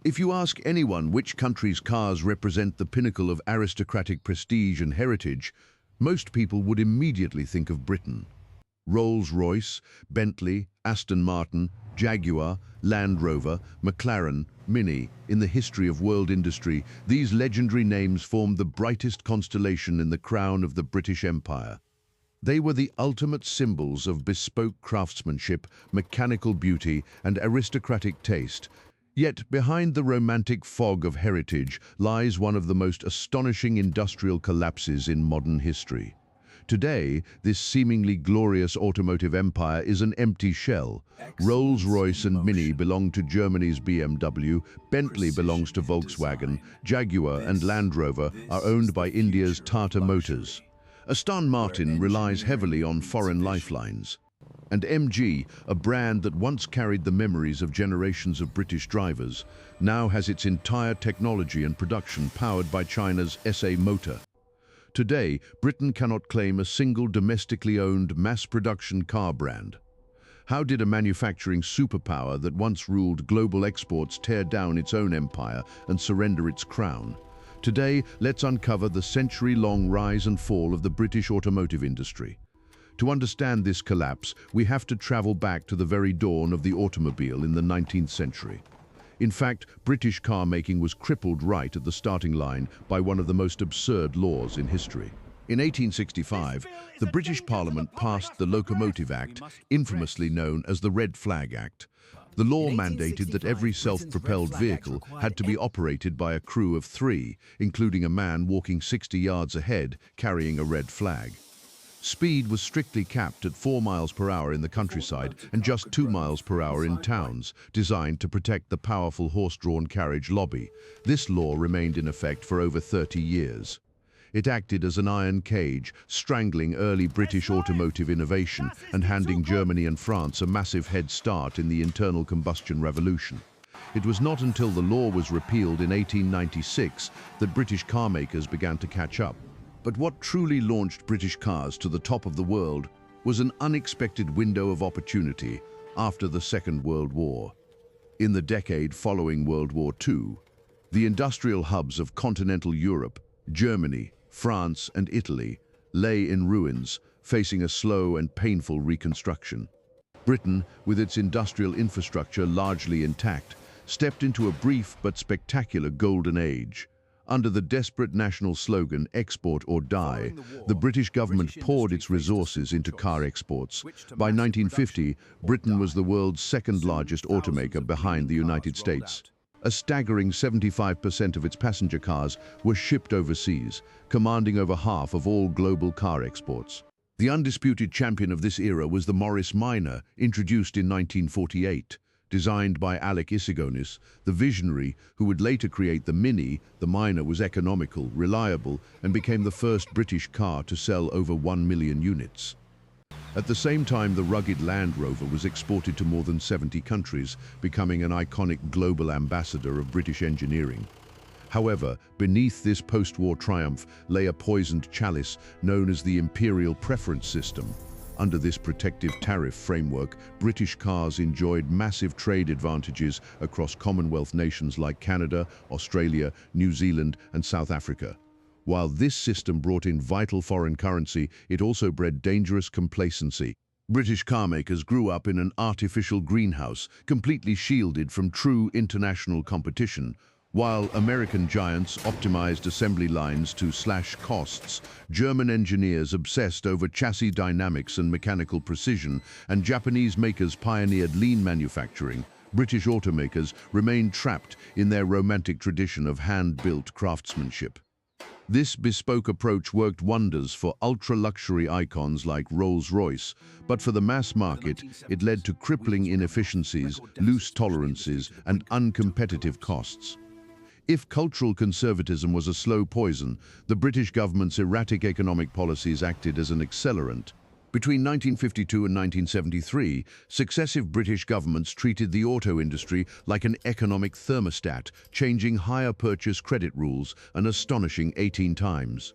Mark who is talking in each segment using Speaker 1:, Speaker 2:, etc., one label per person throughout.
Speaker 1: If you ask anyone which country's cars represent the pinnacle of aristocratic prestige and heritage, most people would immediately think of Britain. Rolls-Royce, Bentley, Aston Martin, Jaguar, Land Rover, McLaren, Mini. In the history of world industry, these legendary names formed the brightest constellation in the crown of the British Empire. They were the ultimate symbols of bespoke craftsmanship, mechanical beauty, and aristocratic taste. Yet behind the romantic fog of heritage lies one of the most astonishing industrial collapses in modern history. Today, this seemingly glorious automotive empire is an empty shell. Rolls-Royce and Mini belong to Germany's BMW, Bentley belongs to Volkswagen, Jaguar and Land Rover are owned by India's Tata Motors. Aston Martin relies heavily on foreign lifelines. And MG, a brand that once carried the memories of generations of British drivers, now has its entire technology and production powered by China's SA Motor. Today, Britain cannot claim a single domestically owned mass-production car brand. How did a manufacturing superpower that once ruled global exports tear down its own empire and surrender its crown? Today, let's uncover the century-long rise and fall of the British automotive industry. To understand this collapse, we have to travel back to the very dawn of the automobile in the 19th century. In fact, British car making was crippled right at the starting line by one of the most absurd laws in history. In 1865, the British Parliament passed the Locomotive Act, infamously known as the Red Flag Act. The law mandated that every self-propelled vehicle had to be operated by a crew of 3, including a man walking 60 yards ahead, carrying a red flag. Speed was strictly capped at 4 miles per hour in the countryside and just 2 miles per hour in towns, designed to protect the powerful horse-drawn carriage lobby. This law remained in effect for over 30 years. It acted as an iron cage, strangling early British automotive innovation and handing Germany and France a massive head start in the internal combustion revolution. It was not until the law was repealed in 1896 that British car makers began to catch up. But what truly launched British cars to the top of the world was an unexpected window of opportunity after the Second World War. In the decade following World War II, the industrial hubs of continental Europe, Germany, France and Italy lay in ruins, facing a slow and painful reconstruction. Britain, with its industrial infrastructure largely intact, stepped into a brief but spectacular golden age. Under the desperate national slogan, "Export or Die," the British government poured its resources into car exports. By 1950, Britain was the world's second-largest automaker behind the United States. A staggering 75% of its passenger cars were shipped overseas, commanding over half of all global car exports. The undisputed champion of this era was the Morris Minor, introduced in 1948. Designed by Alec Isigonis, the visionary who would later create the Mini, the Minor was economical, reliable, and became the first British car to sell over 1 million units. At the same time, the rugged Land Rover was exported to more than 70 countries, becoming an iconic global ambassador of British engineering. However, beneath this post-war triumph lay a poisoned chalice known as the Imperial Preference System. Under this protective tariff framework, British cars enjoyed massive trade advantages across Commonwealth nations like Canada, Australia, New Zealand, and South Africa. While this system brought in vital foreign currency, it also bred dangerous complacency. British carmakers grew up in an artificial greenhouse, completely shielded from true international competition. While American giants optimized assembly lines to slash costs, German engineers obsessed over chassis dynamics and mechanical precision, and Japanese makers pioneered lean manufacturing, British automakers remained trapped in their romantic tradition of hand-built craftsmanship. This bespoke approach worked wonders for ultra-luxury icons like Rolls-Royce, but for the mass market, it led to crippling inefficiencies, loose tolerances, and uncompetitive costs. If cultural conservatism was a slow poison, the British government's erratic economic policies acted as an accelerant. Between 1952 and 1973, successive British governments treated the auto industry like an economic thermostat, changing hire purchase credit rules an astonishing 18 times.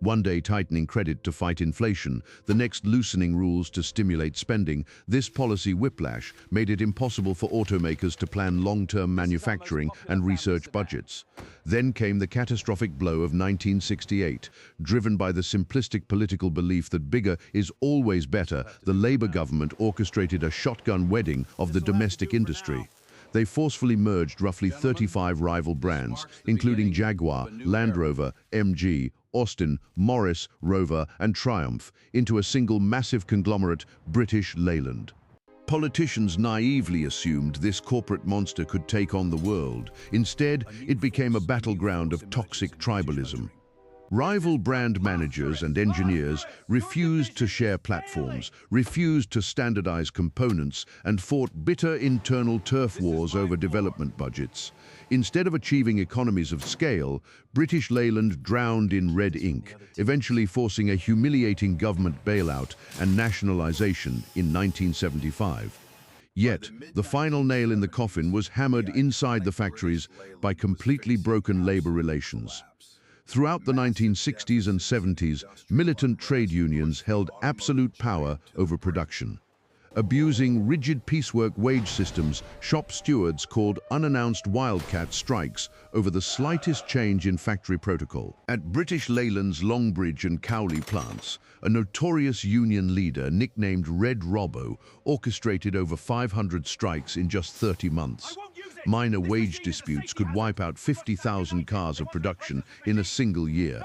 Speaker 1: One day tightening credit to fight inflation, the next loosening rules to stimulate spending. This policy whiplash made it impossible for automakers to plan long-term manufacturing and research budgets. Then came the catastrophic blow of 1968. Driven by the simplistic political belief that bigger is always better, the Labour government orchestrated a shotgun wedding of the domestic industry. They forcefully merged roughly 35 rival brands, including Jaguar, Land Rover, MG, Austin, Morris, Rover, and Triumph, into a single massive conglomerate, British Leyland. Politicians naively assumed this corporate monster could take on the world. Instead, it became a battleground of toxic tribalism. Rival brand managers and engineers refused to share platforms, refused to standardize components, and fought bitter internal turf wars over development budgets. Instead of achieving economies of scale, British Leyland drowned in red ink, eventually forcing a humiliating government bailout and nationalization in 1975. Yet, the final nail in the coffin was hammered inside the factories by completely broken labor relations. Throughout the 1960s and 70s, militant trade unions held absolute power over production. Abusing rigid piecework wage systems, shop stewards called unannounced wildcat strikes over the slightest change in factory protocol. At British Leyland's Longbridge and Cowley plants, a notorious union leader nicknamed Red Robbo orchestrated over 500 strikes in just 30 months. Minor wage disputes could wipe out 50,000 cars of production in a single year.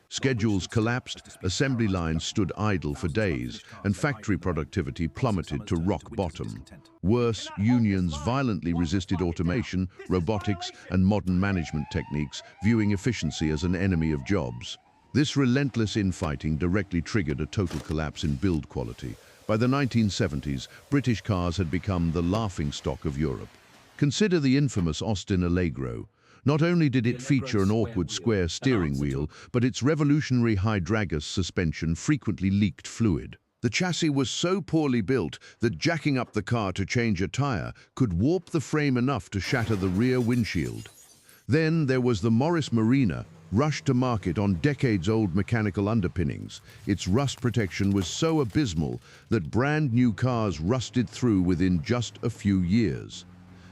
Speaker 1: Schedules collapsed, assembly lines stood idle for days, and factory productivity plummeted to rock bottom. Worse, unions violently resisted automation, robotics, and modern management techniques, viewing efficiency as an enemy of jobs. This relentless infighting directly triggered a total collapse in build quality. By the 1970s, British cars had become the laughingstock of Europe. Consider the infamous Austin Allegro. Not only did it feature an awkward square steering wheel, but its revolutionary high-dragger suspension frequently leaked fluid. The chassis was so poorly built that jacking up the car to change a tire could warp the frame enough to shatter the rear windshield. Then there was the Morris Marina, rushed to market on decades-old mechanical underpinnings. Its rust protection was so abysmal that brand-new cars rusted through within just a few years.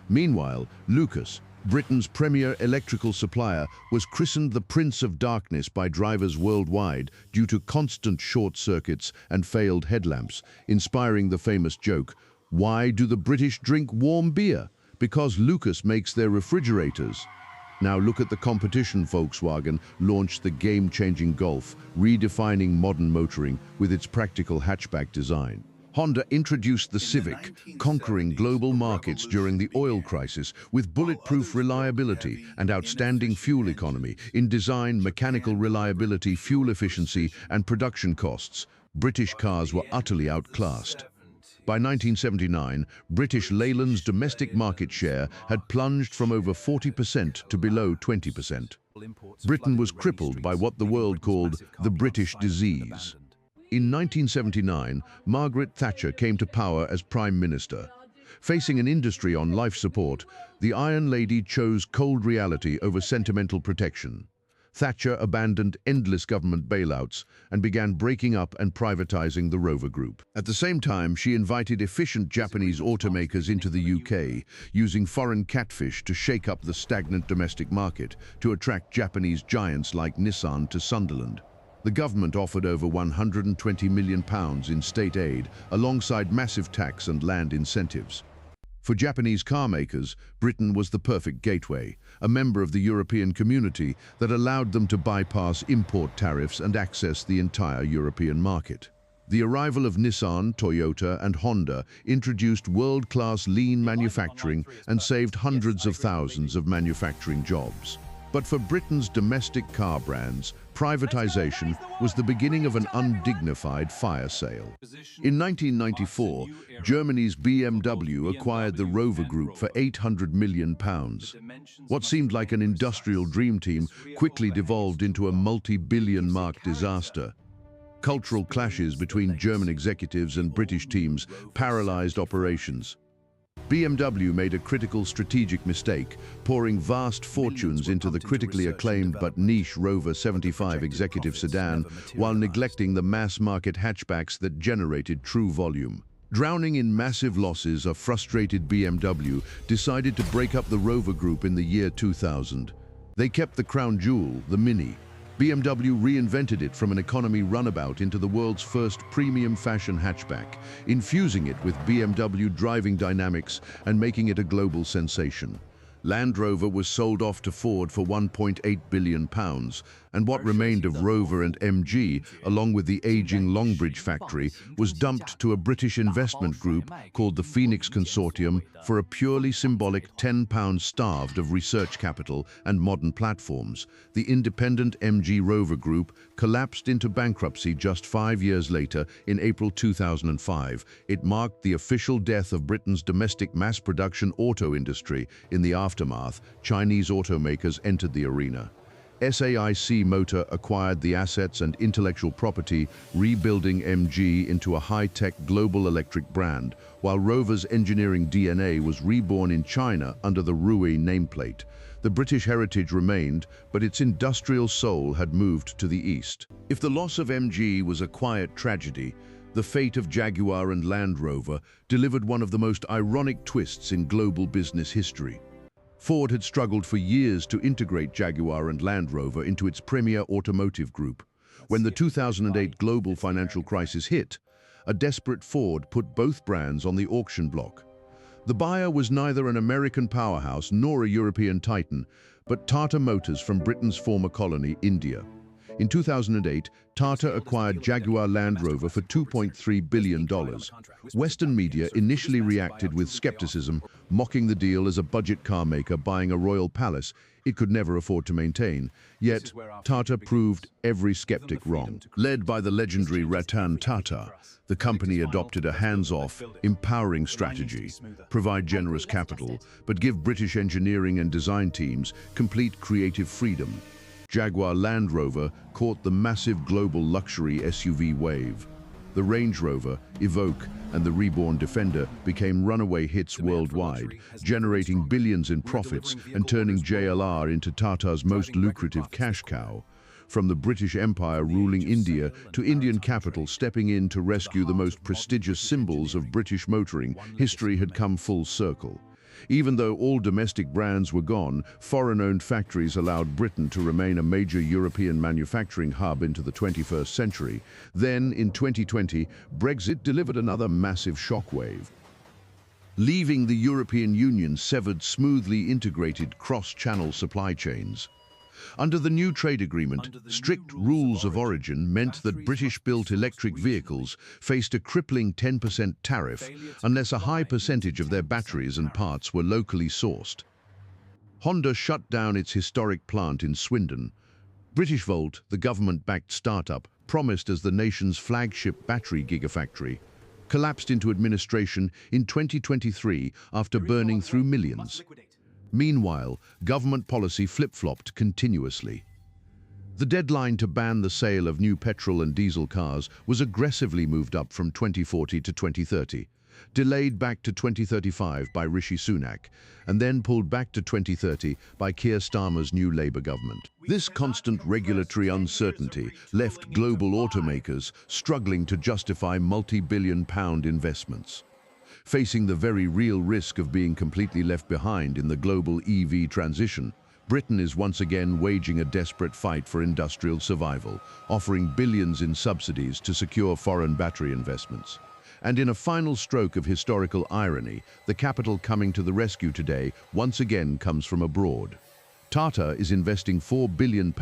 Speaker 1: Meanwhile, Lucas, Britain's premier electrical supplier, was christened the Prince of Darkness by drivers worldwide due to constant short circuits and failed headlamps, inspiring the famous joke, "Why do the British drink warm beer? Because Lucas makes their refrigerators." Now look at the competition. Volkswagen launched the game-changing Golf, redefining modern motoring with its practical hatchback design. Honda introduced the Civic, conquering global markets during the oil crisis with bulletproof reliability and outstanding fuel economy. In design, mechanical reliability, fuel efficiency, and production costs, British cars were utterly outclassed. By 1979, British Leyland's domestic market share had plunged from over 40% to below 20%. Britain was crippled by what the world called the British disease. In 1979, Margaret Thatcher came to power as Prime Minister. Facing an industry on life support, the Iron Lady chose cold reality over sentimental protection. Thatcher abandoned endless government bailouts and began breaking up and privatizing the Rover Group. At the same time, she invited efficient Japanese automakers into the UK, using foreign catfish to shake up the stagnant domestic market to attract Japanese giants like Nissan to Sunderland. The government offered over £120 million in state aid, alongside massive tax and land incentives. For Japanese car makers, Britain was the perfect gateway, a member of the European community that allowed them to bypass import tariffs and access the entire European market. The arrival of Nissan, Toyota, and Honda introduced world-class lean manufacturing and saved hundreds of thousands of manufacturing jobs. But for Britain's domestic car brands, privatization was the beginning of an undignified fire sale. In 1994, Germany's BMW acquired the Rover Group for £800 million. What seemed like an industrial dream team quickly devolved into a multi-billion mark disaster. Cultural clashes between German executives and British teams paralyzed operations. BMW made a critical strategic mistake, pouring vast fortunes into the critically acclaimed but niche Rover 75 executive sedan, while neglecting the mass-market hatchbacks that generated true volume. Drowning in massive losses, a frustrated BMW decided to break up the Rover group in the year 2000. They kept the crown jewel, the Mini. BMW reinvented it from an economy runabout into the world's first premium fashion hatchback, infusing it with BMW driving dynamics and making it a global sensation. Land Rover was sold off to Ford for £1.8 billion, and what remained of Rover and MG, along with the aging Longbridge factory, was dumped to a British investment group called the Phoenix Consortium for a purely symbolic £10 starved of research capital and modern platforms. The independent MG Rover Group collapsed into bankruptcy just 5 years later in April 2005. It marked the official death of Britain's domestic mass production auto industry. In the aftermath, Chinese automakers entered the arena. SAIC Motor acquired the assets and intellectual property, rebuilding MG into a high-tech global electric brand, while Rover's engineering DNA was reborn in China under the Rui nameplate. The British heritage remained, but its industrial soul had moved to the east. If the loss of MG was a quiet tragedy, the fate of Jaguar and Land Rover delivered one of the most ironic twists in global business history. Ford had struggled for years to integrate Jaguar and Land Rover into its premier automotive group. When the 2008 global financial crisis hit, a desperate Ford put both brands on the auction block. The buyer was neither an American powerhouse nor a European titan, but Tata Motors from Britain's former colony, India. In 2008, Tata acquired Jaguar Land Rover for $2.3 billion. Western media initially reacted with skepticism, mocking the deal as a budget car maker buying a royal palace it could never afford to maintain. Yet, Tata proved every skeptic wrong. Led by the legendary Ratan Tata, the company adopted a hands-off, empowering strategy, provide generous capital, but give British engineering and design teams complete creative freedom. Jaguar Land Rover caught the massive global luxury SUV wave. The Range Rover, Evoque, and the reborn Defender became runaway hits worldwide, generating billions in profits and turning JLR into Tata's most lucrative cash cow. From the British Empire ruling India to Indian capital stepping in to rescue the most prestigious symbols of British motoring, history had come full circle. Even though all domestic brands were gone, foreign-owned factories allowed Britain to remain a major European manufacturing hub into the 21st century. Then, in 2020, Brexit delivered another massive shockwave. Leaving the European Union severed smoothly integrated cross-channel supply chains. Under the new trade agreement, strict rules of origin meant that British-built electric vehicles faced a crippling 10% tariff unless a high percentage of their batteries and parts were locally sourced. Honda shut down its historic plant in Swindon. Britishvolt, the government-backed startup, promised as the nation's flagship battery gigafactory, collapsed into administration in 2023 after burning through millions. Meanwhile, government policy flip-flopped continuously. The deadline to ban the sale of new petrol and diesel cars was aggressively moved up from 2040 to 2030, delayed back to 2035 by Rishi Sunak, and then pulled back to 2030 by Keir Starmer's new Labour government. This constant regulatory uncertainty left global automakers struggling to justify multi-billion-pound investments. Facing the very real risk of being completely left behind in the global EV transition, Britain is once again waging a desperate fight for industrial survival, offering billions in subsidies to secure foreign battery investments. And in a final stroke of historical irony, the capital coming to the rescue today once again comes from abroad. Tata is investing £4 billion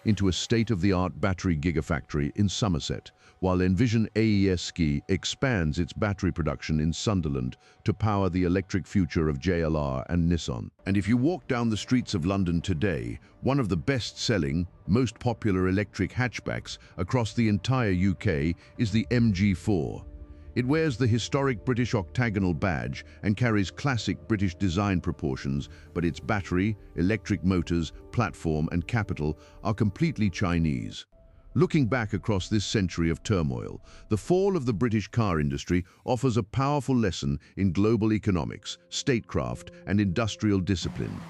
Speaker 1: into a state-of-the-art battery gigafactory in Somerset, while Envision AESC expands its battery production in Sunderland to power the electric future of JLR and Nissan. And if you walk down the streets of London today, one of the best-selling, most popular electric hatchbacks across the entire UK is the MG4. It wears the historic British octagonal badge and carries classic British design proportions, but its battery, electric motors, platform and capital are completely Chinese. Looking back across this century of turmoil, the fall of the British car industry offers a powerful lesson in global economics, statecraft, and industrial discipline.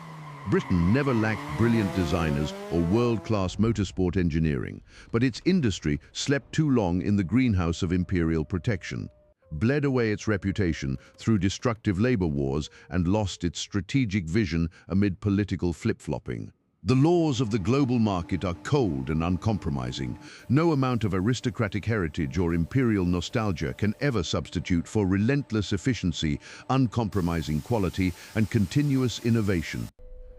Speaker 1: Britain never lacked brilliant designers or world-class motorsport engineering, but its industry slept too long in the greenhouse of imperial protection, bled away its reputation through destructive labor wars, and lost its strategic vision amid political flip-flopping. The laws of the global market are cold and uncompromising. No amount of aristocratic heritage or imperial nostalgia can ever substitute for relentless efficiency, uncompromising quality, and continuous innovation.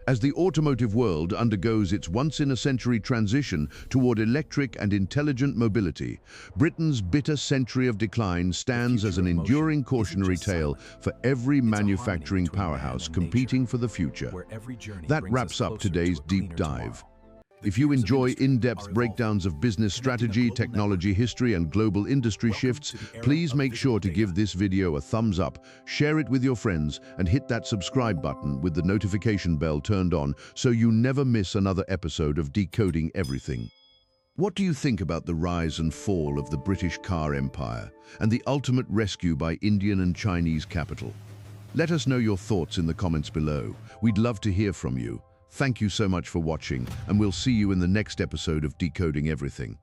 Speaker 1: As the automotive world undergoes its once-in-a-century transition toward electric and intelligent mobility, Britain's bitter century of decline stands as an enduring cautionary tale for every manufacturing powerhouse competing for the future. That wraps up today's deep dive. If you enjoy in-depth breakdowns of business strategy, technology history, and global industry shifts, please make sure to give this video a thumbs up, share it with your friends, and hit that subscribe button with the notification bell turned on so you never miss another episode of Decoding Everything. What do you think about the rise and fall of the British car empire and the ultimate rescue by Indian and Chinese capital? Let us know your thoughts in the comments below. We'd love to hear from you. Thank you so much for watching, and we'll see you in the next episode of Decoding Everything.